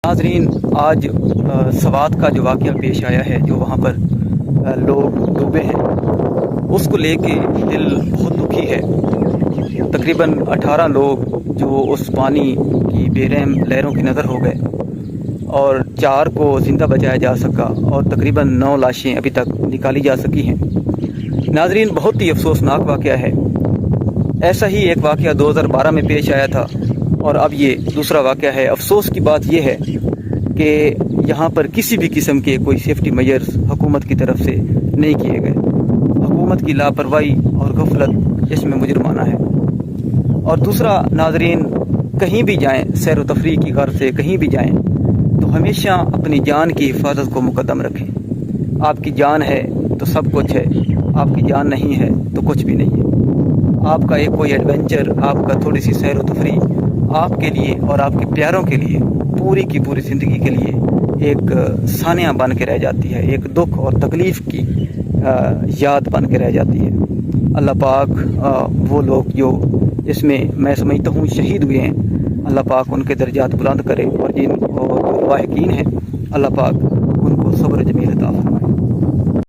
ناظرین، آج سوات کا جو واقعہ پیش آیا ہے، جو وہاں پر لوگ ڈوبے ہیں، اس کو لے کے دل بہت دکھی ہے۔ تقریباً 18 لوگ جو اس پانی کی بے رحم لہروں کی نظر ہو گئے اور 4 کو زندہ بچایا جا سکا اور تقریباً 9 لاشیں ابھی تک نکالی جا سکی ہیں۔ ناظرین، بہت ہی افسوسناک واقعہ ہے۔ ایسا ہی ایک واقعہ 2012 میں پیش آیا تھا اور اب یہ دوسرا واقعہ ہے۔ افسوس کی بات یہ ہے کہ یہاں پر کسی بھی قسم کے کوئی سیفٹی میجرز حکومت کی طرف سے نہیں کیے گئے۔ حکومت کی لاپرواہی اور غفلت اس میں مجرمانہ ہے۔ اور دوسرا ناظرین، کہیں بھی جائیں، سیر و تفریح کی غرض سے کہیں بھی جائیں تو ہمیشہ اپنی جان کی حفاظت کو مقدم رکھیں۔ آپ کی جان ہے تو سب کچھ ہے، آپ کی جان نہیں ہے تو کچھ بھی نہیں ہے۔ آپ کا ایک کوئی ایڈونچر، آپ کا تھوڑی سی سیر و تفریح آپ کے لیے اور آپ کے پیاروں کے لیے پوری کی پوری زندگی کے لیے ایک سانیہ بن کے رہ جاتی ہے، ایک دکھ اور تکلیف کی یاد بن کے رہ جاتی ہے۔ اللہ پاک وہ لوگ جو اس میں سمجھتا ہوں شہید ہوئے ہیں، اللہ پاک ان کے درجات بلند کرے، اور جن جو لواحقین ہیں، اللہ پاک ان کو صبر جمیل عطا فرمائے۔